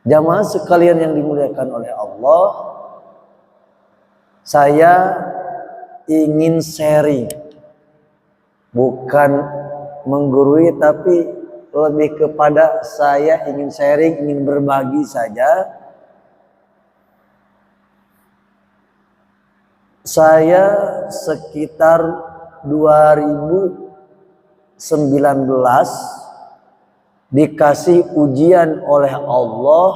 Jamaah sekalian yang dimuliakan oleh Allah, saya ingin sharing, bukan menggurui, tapi lebih kepada saya ingin sharing, ingin berbagi saja. Saya sekitar 2019 dikasih ujian oleh Allah,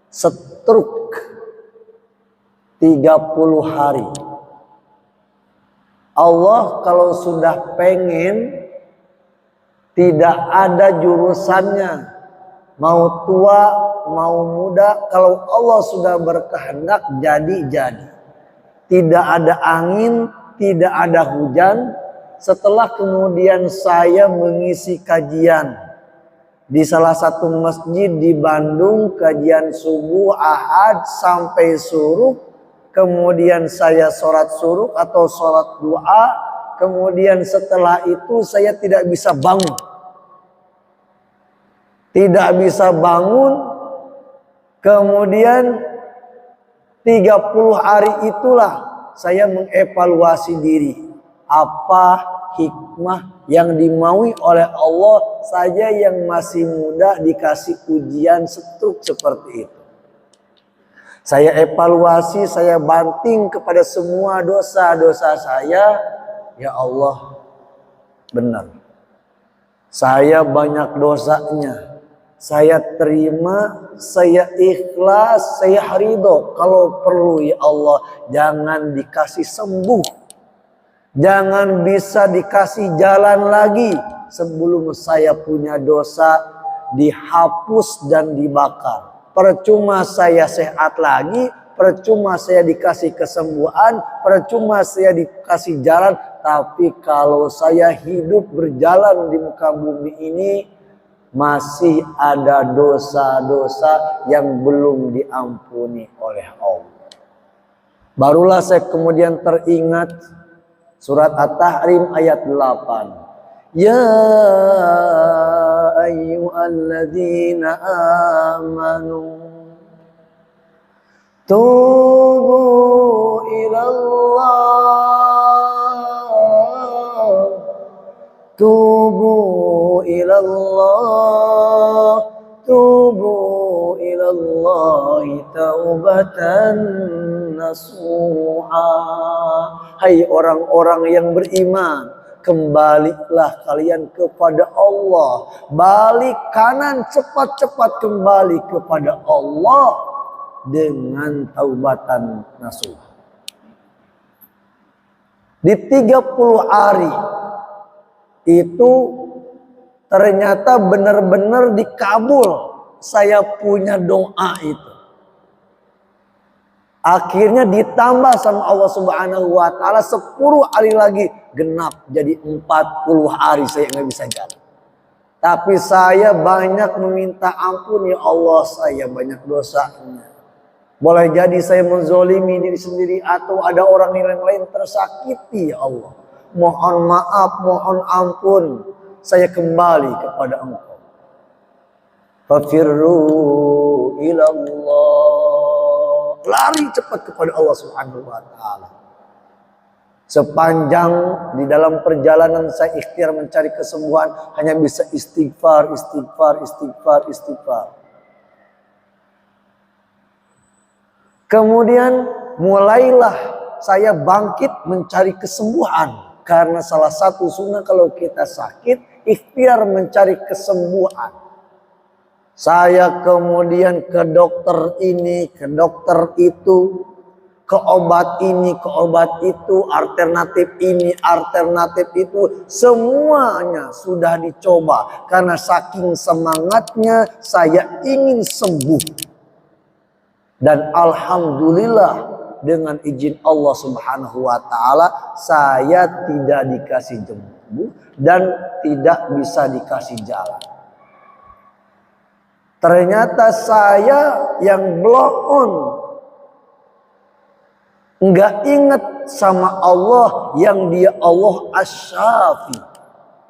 stroke 30 hari. Allah kalau sudah pengen, tidak ada jurusannya, mau tua mau muda. Kalau Allah sudah berkehendak, jadi. Tidak ada angin, tidak ada hujan. Setelah kemudian saya mengisi kajian di salah satu masjid di Bandung, kajian subuh Ahad sampai suruh, kemudian saya sholat suruh atau sholat doa, kemudian setelah itu saya tidak bisa bangun. Tidak bisa bangun, kemudian 30 hari itulah saya mengevaluasi diri. Apa hikmah yang dimaui oleh Allah saja yang masih muda dikasih ujian stroke seperti itu. Saya evaluasi, saya banting kepada semua dosa-dosa saya. Ya Allah, benar. Saya banyak dosanya. Saya terima, saya ikhlas, saya ridho. Kalau perlu ya Allah, jangan dikasih sembuh. Jangan bisa dikasih jalan lagi sebelum saya punya dosa dihapus dan dibakar. Percuma saya sehat lagi, percuma saya dikasih kesembuhan, percuma saya dikasih jalan. Tapi kalau saya hidup berjalan di muka bumi ini, masih ada dosa-dosa yang belum diampuni oleh Allah. Barulah saya kemudian teringat surat At-Tahrim ayat 8. Ya ayyuhalladzina amanu tubu ilallah, tubu ilallah, tubu ilallahi taubatan nasuha. Hai orang-orang yang beriman, kembalilah kalian kepada Allah. Balik kanan, cepat-cepat kembali kepada Allah dengan taubatan nasuha. Di 30 hari itu ternyata benar-benar dikabul saya punya doa itu. Akhirnya ditambah sama Allah Subhanahu wa taala 10 hari lagi, genap jadi 40 hari saya nggak bisa jalan. Tapi saya banyak meminta ampun, ya Allah, saya banyak dosanya. Boleh jadi saya menzolimi diri sendiri atau ada orang yang lain tersakiti, ya Allah. Mohon maaf, mohon ampun. Saya kembali kepada Engkau. Fafirru ilallah. Lari cepat kepada Allah Subhanahu wa taala. Sepanjang di dalam perjalanan saya ikhtiar mencari kesembuhan, hanya bisa istighfar, istighfar, istighfar, istighfar. Kemudian mulailah saya bangkit mencari kesembuhan. Karena salah satu sunnah kalau kita sakit, ikhtiar mencari kesembuhan. Saya kemudian ke dokter ini, ke dokter itu, ke obat ini, ke obat itu, alternatif ini, alternatif itu. Semuanya sudah dicoba. Karena saking semangatnya saya ingin sembuh. Dan alhamdulillah, dengan izin Allah Subhanahu wa taala saya tidak dikasih sembuh dan tidak bisa dikasih jalan. Ternyata saya yang blow on, nggak ingat sama Allah yang dia Allah Asy-Syafi,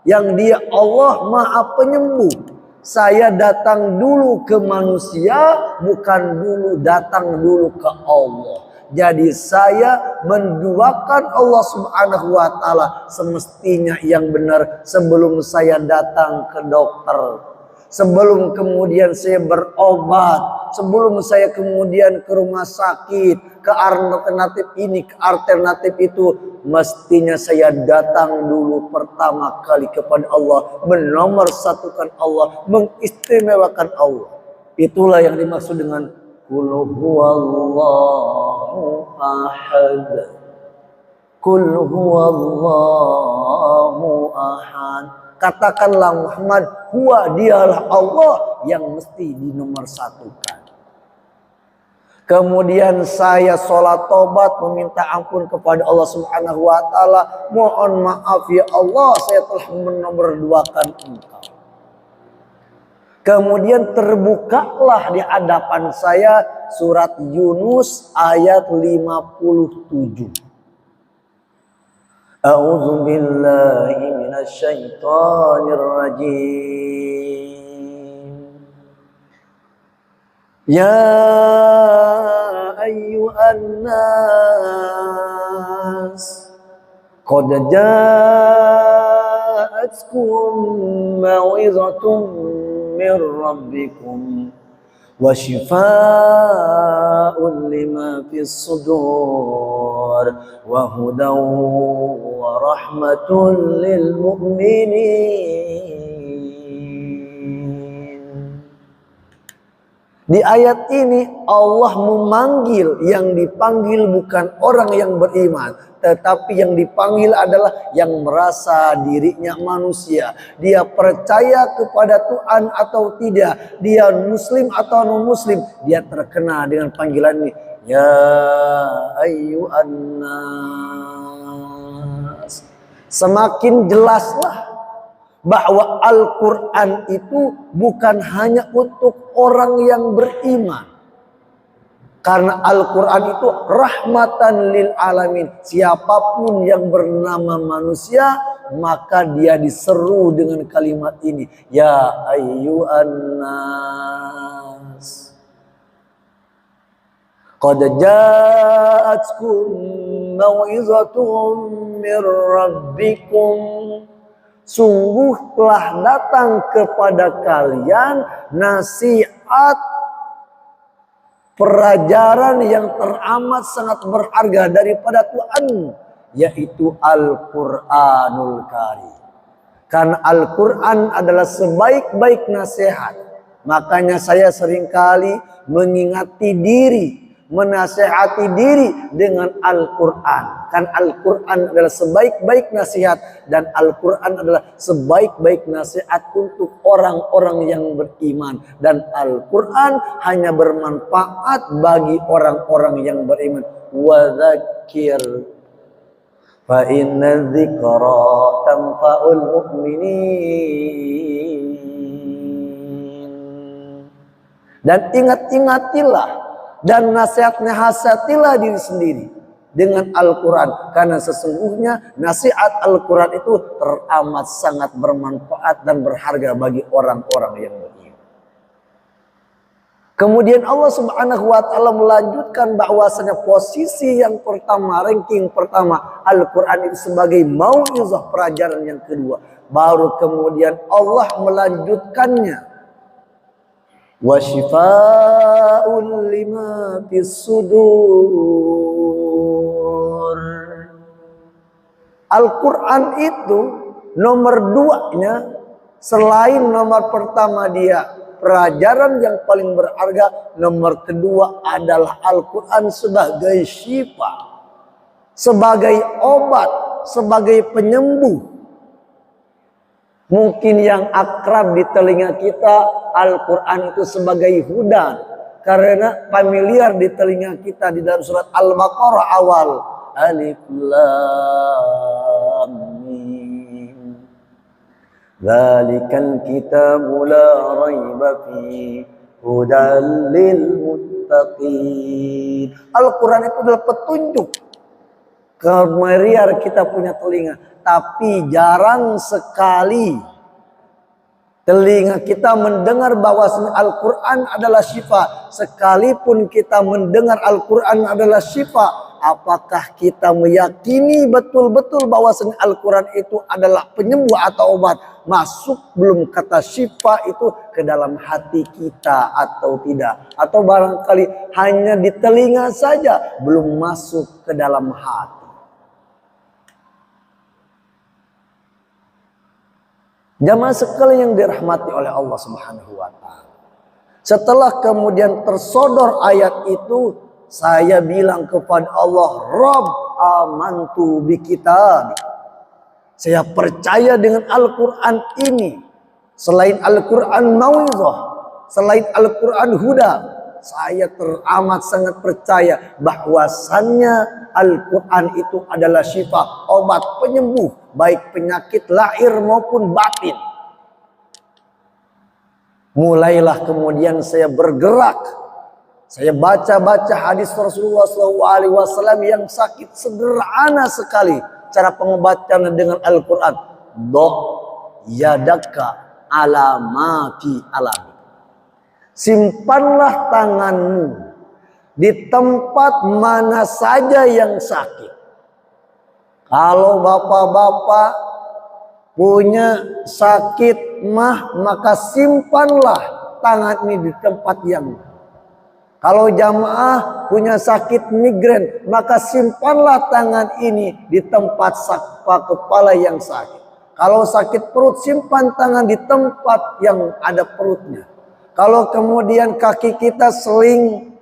yang dia Allah Maha Penyembuh. Saya datang dulu ke manusia, bukan datang dulu ke Allah. Jadi saya menduakan Allah Subhanahu wa taala semestinya yang benar sebelum saya datang ke dokter. Sebelum kemudian saya berobat, sebelum saya kemudian ke rumah sakit, ke alternatif ini, ke alternatif itu, mestinya saya datang dulu pertama kali kepada Allah, menomorsatukan Allah, mengistimewakan Allah. Itulah yang dimaksud dengan Qul huwallahu ahad. Qul huwallahu ahad. Katakanlah Muhammad, huwa dialah Allah yang mesti dinomorsatukan. Kemudian saya sholat tobat meminta ampun kepada Allah Subhanahu wa taala. Mohon maaf ya Allah, saya telah menomorduakan engkau. Kemudian terbukalah di hadapan saya surat Yunus ayat 57. A'udzu billahi minasyaitonir rajim. Ya ayyuhan nas qad ja'atkum mau'izatun min rabbikum wa shifaa'un lima fis sudur wa hudan wa rahmatun lil mu'minin. Di ayat ini Allah memanggil, yang dipanggil bukan orang yang beriman, tetapi yang dipanggil adalah yang merasa dirinya manusia. Dia percaya kepada Tuhan atau tidak, dia muslim atau non muslim, dia terkena dengan panggilan ini. Ya ayyuhan nas. Semakin jelaslah bahwa Al-Quran itu bukan hanya untuk orang yang beriman. Karena Al-Quran itu rahmatan lil alamin. Siapapun yang bernama manusia, maka dia diseru dengan kalimat ini. Ya ayyuhan nas. Qad ja'atkum mau'izatun mir rabbikum. Sungguh telah datang kepada kalian nasihat, pelajaran yang teramat sangat berharga daripada Tuhan, yaitu Al-Quranul Karim. Karena Al-Quran adalah sebaik-baik nasihat. Makanya saya seringkali mengingati diri, menasehati diri dengan Al-Quran. Kan Al-Quran adalah sebaik-baik nasihat, dan Al-Quran adalah sebaik-baik nasihat untuk orang-orang yang beriman. Dan Al-Quran hanya bermanfaat bagi orang-orang yang beriman. Wa dzakir fa inna dzikra tanfa'ul mu'minin. Dan ingat-ingatilah dan nasihat-nasihatilah diri sendiri dengan Al-Quran. Karena sesungguhnya nasihat Al-Quran itu teramat sangat bermanfaat dan berharga bagi orang-orang yang beriman. Kemudian Allah Subhanahu wa taala melanjutkan bahwasanya posisi yang pertama, ranking pertama, Al-Quran itu sebagai mau'izah, pelajaran yang kedua. Baru kemudian Allah melanjutkannya, wa shifaa'un lima fis sudur. Al-Quran itu nomor duanya, selain nomor pertama dia pelajaran yang paling berharga, nomor kedua adalah Al-Quran sebagai syifa, sebagai obat, sebagai penyembuh. Mungkin yang akrab di telinga kita, Al-Quran itu sebagai hudan. Karena familiar di telinga kita di dalam surat Al-Baqarah awal. Alif Lam Mim. Dzalikal kitabu la raiba fihi hudan lil muttaqin. Al-Quran itu adalah petunjuk. Familiar kita punya telinga, tapi jarang sekali Telinga kita mendengar bahwasanya Al-Quran adalah syifa. Sekalipun kita mendengar Al-Quran adalah syifa, apakah kita meyakini betul-betul bahwasanya Al-Quran itu adalah penyembuh atau obat? Masuk belum kata syifa itu ke dalam hati kita atau tidak? Atau barangkali hanya di telinga saja, belum masuk ke dalam hati. Jamaah sekalian yang dirahmati oleh Allah Subhanahu wa taala. Setelah kemudian tersodor ayat itu, saya bilang kepada Allah, Rabb amantu bi kitab. Saya percaya dengan Al-Quran ini. Selain Al-Quran mau'izah, selain Al-Quran huda, saya teramat sangat percaya bahwasannya Al-Quran itu adalah syifa, obat penyembuh, baik penyakit lahir maupun batin. Mulailah kemudian saya bergerak. Saya baca-baca hadis Rasulullah SAW yang sakit, sederhana sekali cara pengobatan dengan Al-Quran. Do yadaka alamati alami. Simpanlah tanganmu di tempat mana saja yang sakit. Kalau bapak-bapak punya sakit maka simpanlah tangan ini di tempat yang. Kalau jamaah punya sakit migrain, maka simpanlah tangan ini di tempat kepala yang sakit. Kalau sakit perut, simpan tangan di tempat yang ada perutnya. Kalau kemudian kaki kita seling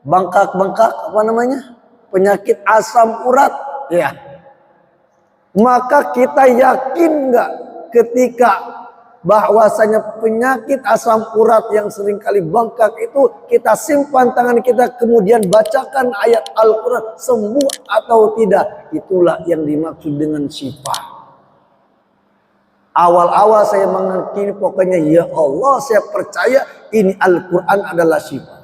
bengkak-bengkak, penyakit asam urat, ya, maka kita yakin nggak ketika bahwasanya penyakit asam urat yang seringkali bengkak itu kita simpan tangan kita kemudian bacakan ayat Al-Quran, sembuh atau tidak? Itulah yang dimaksud dengan syifa. Awal-awal saya mengakini, pokoknya ya Allah, saya percaya ini Al-Quran adalah syifa.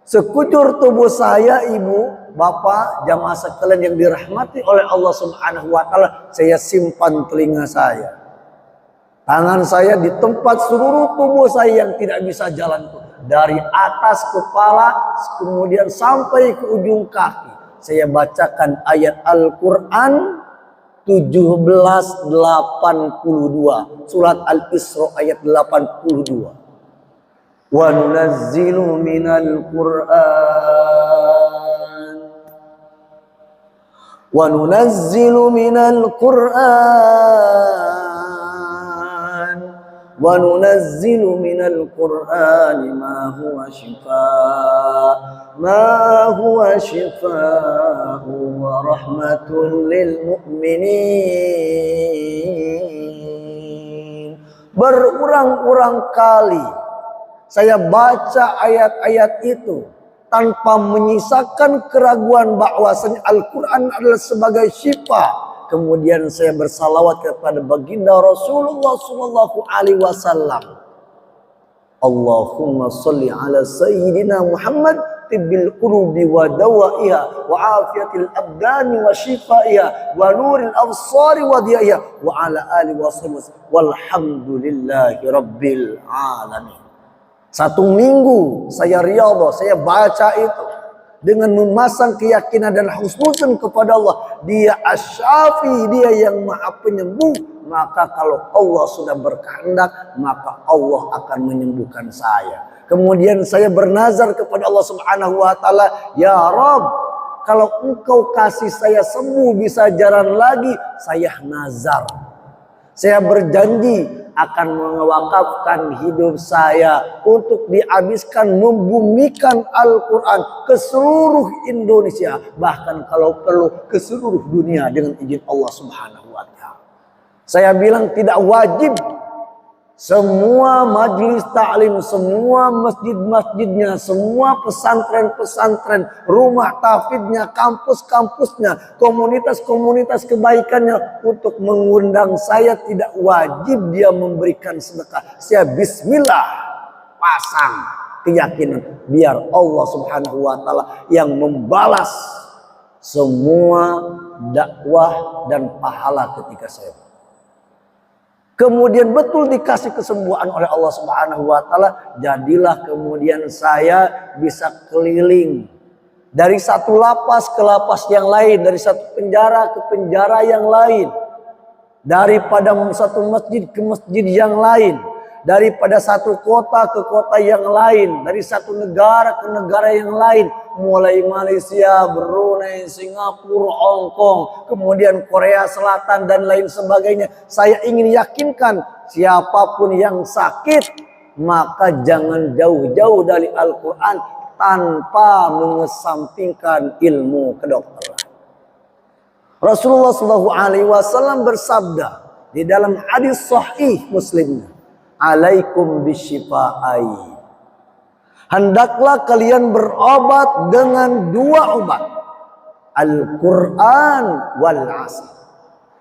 Sekujur tubuh saya, ibu, bapak, jamaah sekalian yang dirahmati oleh Allah Subhanahu wa taala, saya simpan telinga saya. Tangan saya di tempat seluruh tubuh saya yang tidak bisa jalan. Dari atas kepala kemudian sampai ke ujung kaki. Saya bacakan ayat Al-Quran 1782. Surat Al-Isra ayat 82. Wa nunazzilu minal Qur'an. Wa nunazzilu minal Qur'an. Wa nunazzilu minal Qur'ani ma huwa shifaa'u wa rahmatun lil mu'minin. Berulang-ulang kali saya baca ayat-ayat itu tanpa menyisakan keraguan bahwasanya Al-Quran adalah sebagai syifa. Kemudian saya bersalawat kepada baginda Rasulullah SAW. Allahumma salli ala sayyidina Muhammad tibbil qulubi wa dawaiha wa afiyatil abdani wa shifaiha wa nuril absari wa diyaiha wa ala alihi wa sahbihi walhamdulillahi rabbil alamin. 1 minggu saya riyadhah, saya baca itu dengan memasang keyakinan dan husnuzan kepada Allah. Dia asy-syafi, dia yang maha penyembuh. Maka kalau Allah sudah berkehendak, maka Allah akan menyembuhkan saya. Kemudian saya bernazar kepada Allah Subhanahu wa taala, ya Rabb, kalau engkau kasih saya sembuh bisa jalan lagi, saya nazar. Saya berjanji akan mewakafkan hidup saya untuk dihabiskan membumikan Al-Quran ke seluruh Indonesia. Bahkan kalau perlu ke seluruh dunia dengan izin Allah Subhanahu wa ta'ala. Saya bilang tidak wajib semua majelis ta'lim, semua masjid-masjidnya, semua pesantren-pesantren, rumah tahfidznya, kampus-kampusnya, komunitas-komunitas kebaikannya untuk mengundang saya. Tidak wajib dia memberikan sedekah. Saya bismillah pasang keyakinan biar Allah Subhanahu wa taala yang membalas semua dakwah dan pahala ketika saya. kemudian betul dikasih kesembuhan oleh Allah Subhanahu wa taala, jadilah kemudian saya bisa keliling dari satu lapas ke lapas yang lain, dari satu penjara ke penjara yang lain, daripada satu masjid ke masjid yang lain, daripada satu kota ke kota yang lain, dari satu negara ke negara yang lain, mulai Malaysia, Brunei, Singapura, Hong Kong, kemudian Korea Selatan dan lain sebagainya. Saya ingin yakinkan siapapun yang sakit, maka jangan jauh-jauh dari Al-Quran tanpa mengesampingkan ilmu kedokteran. Rasulullah SAW bersabda di dalam hadis sahih Muslim, alaikum bisyifa'ai. Hendaklah kalian berobat dengan dua obat, Al-Quran wal asal.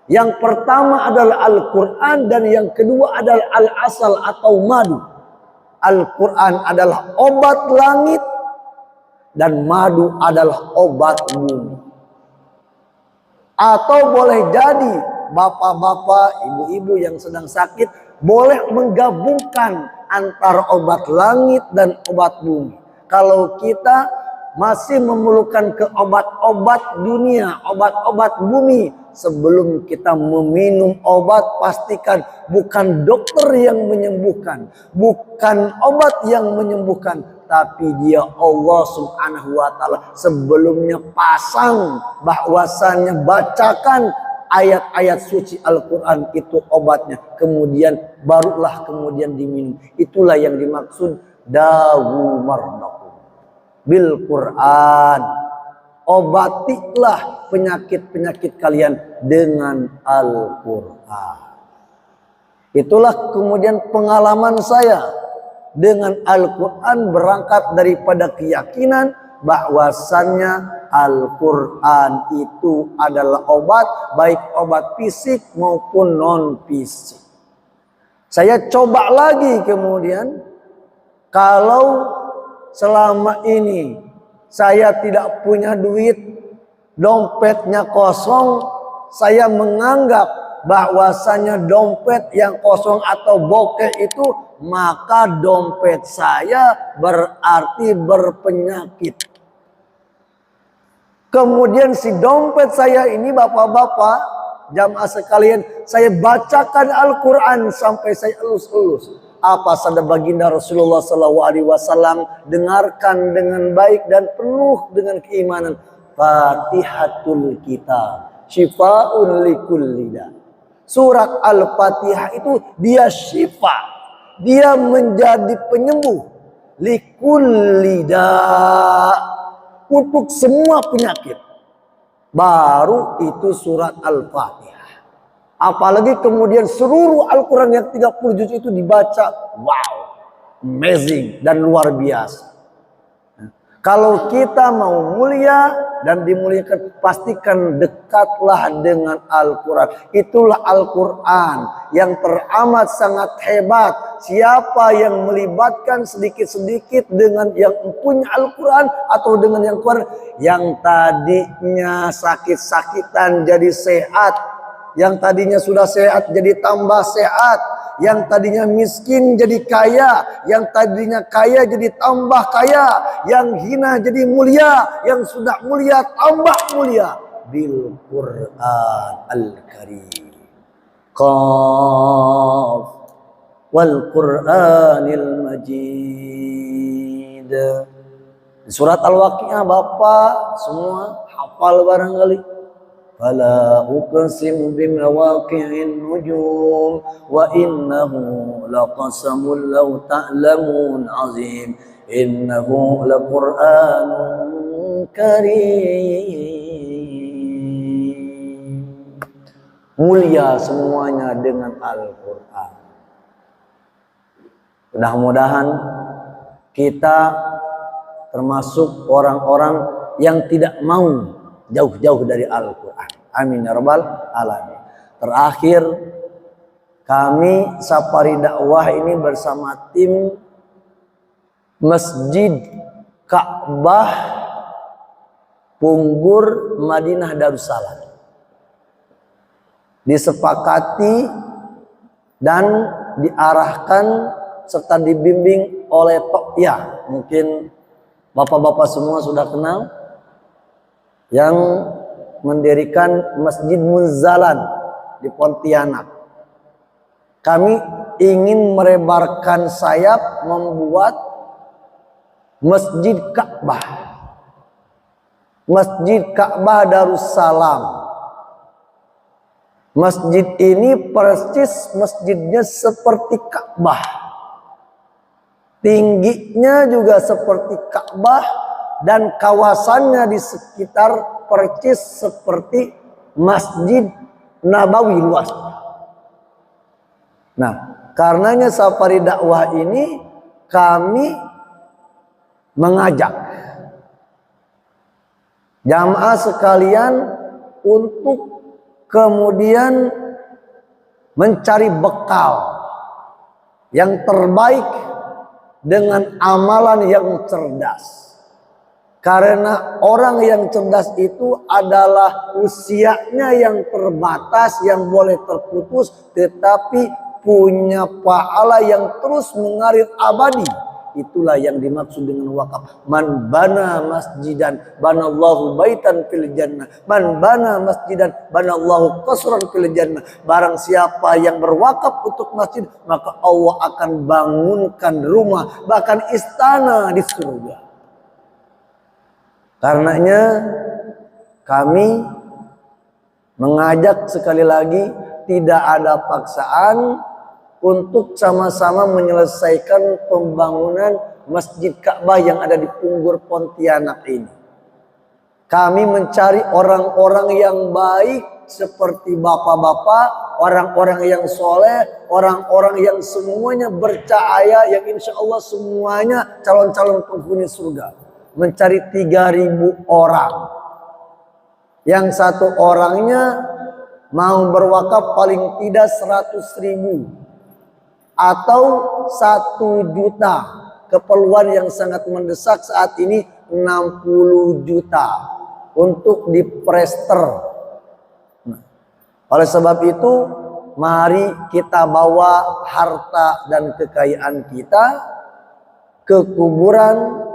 Yang pertama adalah Al-Quran dan yang kedua adalah al-asal atau madu. Al-Quran adalah obat langit dan madu adalah obat bumi. Atau boleh jadi bapak-bapak, ibu-ibu yang sedang sakit boleh menggabungkan antara obat langit dan obat bumi. Kalau kita masih memerlukan ke obat-obat dunia, obat-obat bumi, sebelum kita meminum obat, pastikan bukan dokter yang menyembuhkan, bukan obat yang menyembuhkan, tapi dia Allah Subhanahu wa taala. Sebelumnya pasang bahwasannya bacakan ayat-ayat suci Al-Quran itu obatnya, kemudian barulah kemudian diminum. Itulah yang dimaksud dawu mardakum bil Quran. Obatilah penyakit-penyakit kalian dengan Al-Quran. Itulah kemudian pengalaman saya dengan Al-Quran, berangkat daripada keyakinan bahwasannya Al-Quran itu adalah obat, baik obat fisik maupun non-fisik. Saya coba lagi kemudian, kalau selama ini saya tidak punya duit, dompetnya kosong, saya menganggap bahwasanya dompet yang kosong atau bokeh itu, maka dompet saya berarti berpenyakit. Kemudian si dompet saya ini, bapak-bapak, jamaah sekalian, saya bacakan Al-Quran sampai saya elus-elus. Apa sabda baginda Rasulullah SAW, dengarkan dengan baik dan penuh dengan keimanan. Fatihatul Kitab, syifa'un likulli da. Surat Al-Fatihah itu dia syifa, dia menjadi penyembuh likulli da, untuk semua penyakit. Baru itu surat Al-Fatihah. Apalagi kemudian seluruh Al-Quran yang 30 juz itu dibaca. Wow, amazing dan luar biasa. Kalau kita mau mulia dan dimuliakan, pastikan dekatlah dengan Al-Quran. Itulah Al-Quran yang teramat sangat hebat. Siapa yang melibatkan sedikit-sedikit dengan yang punya Al-Quran atau dengan yang Quran, yang tadinya sakit-sakitan jadi sehat, yang tadinya sudah sehat jadi tambah sehat, yang tadinya miskin jadi kaya, yang tadinya kaya jadi tambah kaya, yang hina jadi mulia, yang sudah mulia tambah mulia bil Quran Al-Karim. Qaf wal Quranil Majid. Surat Al-Waqiah Bapak semua hafal barangkali. Fala uqsimu bimawaqi'in nujum wa innahu laqasamun law ta'lamun azim innahu laqur'anun karim. Mulia semuanya dengan Al-Quran. Mudah-mudahan kita termasuk orang-orang yang tidak mau jauh-jauh dari Al-Quran. Amin ya rabbal alamin. Terakhir, kami Safari Dakwah ini bersama tim Masjid Ka'bah Punggur Madinah Darussalam disepakati dan diarahkan serta dibimbing oleh Tokyah. Mungkin bapak-bapak semua sudah kenal, yang mendirikan Masjid Munzalan di Pontianak. Kami ingin merebarkan sayap membuat Masjid Ka'bah. Masjid Ka'bah Darussalam. Masjid ini persis masjidnya seperti Ka'bah. Tingginya juga seperti Ka'bah dan kawasannya di sekitar persis seperti Masjid Nabawi luasnya. Nah, karenanya safari dakwah ini kami mengajak jamaah sekalian untuk kemudian mencari bekal yang terbaik dengan amalan yang cerdas. Karena orang yang cerdas itu adalah usianya yang terbatas, yang boleh terputus, tetapi punya pahala yang terus mengalir abadi. Itulah yang dimaksud dengan wakaf. Man bana masjidan banallahu baitan fil jannah. Man bana masjidan banallahu qasran fil jannah. Barang siapa yang berwakaf untuk masjid, maka Allah akan bangunkan rumah, bahkan istana di surga. Karenanya kami mengajak sekali lagi, tidak ada paksaan untuk sama-sama menyelesaikan pembangunan Masjid Ka'bah yang ada di Punggur Pontianak ini. Kami mencari orang-orang yang baik seperti bapak-bapak, orang-orang yang soleh, orang-orang yang semuanya bercahaya, yang insya Allah semuanya calon-calon penghuni surga. Mencari 3.000 orang. Yang satu orangnya mau berwakaf paling tidak 100.000. Atau 1 juta. Keperluan yang sangat mendesak saat ini 60 juta untuk diprester. Nah, oleh sebab itu mari kita bawa harta dan kekayaan kita ke kuburan,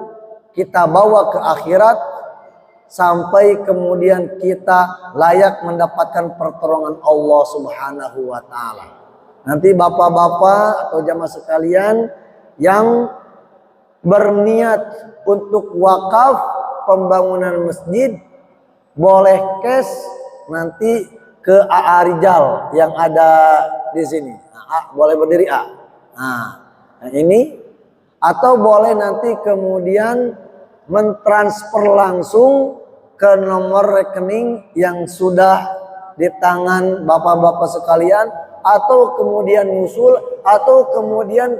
kita bawa ke akhirat, sampai kemudian kita layak mendapatkan pertolongan Allah Subhanahu wa taala. Nanti bapak-bapak atau jamaah sekalian yang berniat untuk wakaf pembangunan masjid boleh cash nanti ke AA Rijal yang ada di sini. Nah, boleh berdiri A. Nah, ini atau boleh nanti kemudian mentransfer langsung ke nomor rekening yang sudah di tangan bapak-bapak sekalian, atau kemudian nyusul, atau kemudian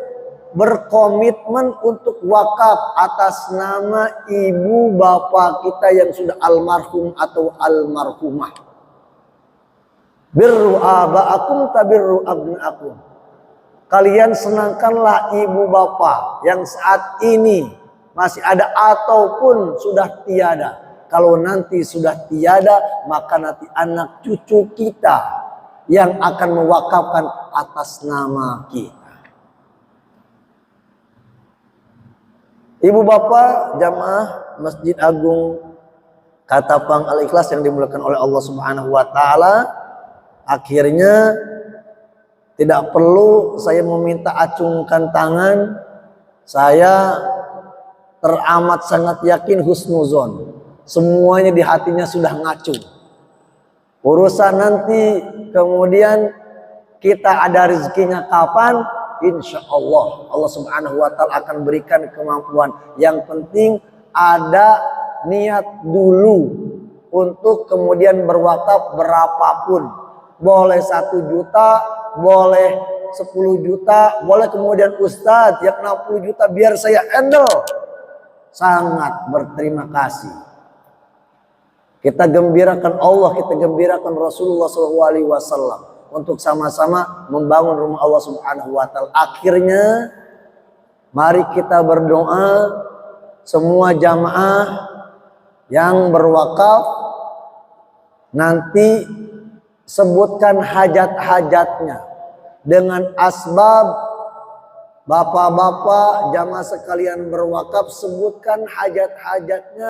berkomitmen untuk wakaf atas nama ibu bapak kita yang sudah almarhum atau almarhumah. Birru aba'akum tabirru abna'akum. Kalian senangkanlah ibu bapak yang saat ini masih ada ataupun sudah tiada. Kalau nanti sudah tiada, maka nanti anak cucu kita yang akan mewakafkan atas nama kita. Ibu bapak jamaah Masjid Agung Katapang Al-Ikhlas yang dimuliakan oleh Allah Subhanahu wa taala, akhirnya tidak perlu saya meminta acungkan tangan. Saya teramat sangat yakin husnuzon. Semuanya di hatinya sudah ngacung. Urusan nanti kemudian kita ada rezekinya kapan, insya Allah Allah Subhanahu wa taala akan berikan kemampuan. Yang penting ada niat dulu untuk kemudian berwakaf berapapun. Boleh 1 juta, boleh 10 juta, boleh kemudian Ustadz yang 60 juta biar saya handle. Sangat berterima kasih. Kita gembirakan Allah, kita gembirakan Rasulullah SAW untuk sama-sama membangun rumah Allah Subhanahu wa taala. Akhirnya mari kita berdoa semua jamaah yang berwakaf, nanti sebutkan hajat-hajatnya. dengan asbab. Bapak-bapak jamaah sekalian berwakaf, sebutkan hajat-hajatnya.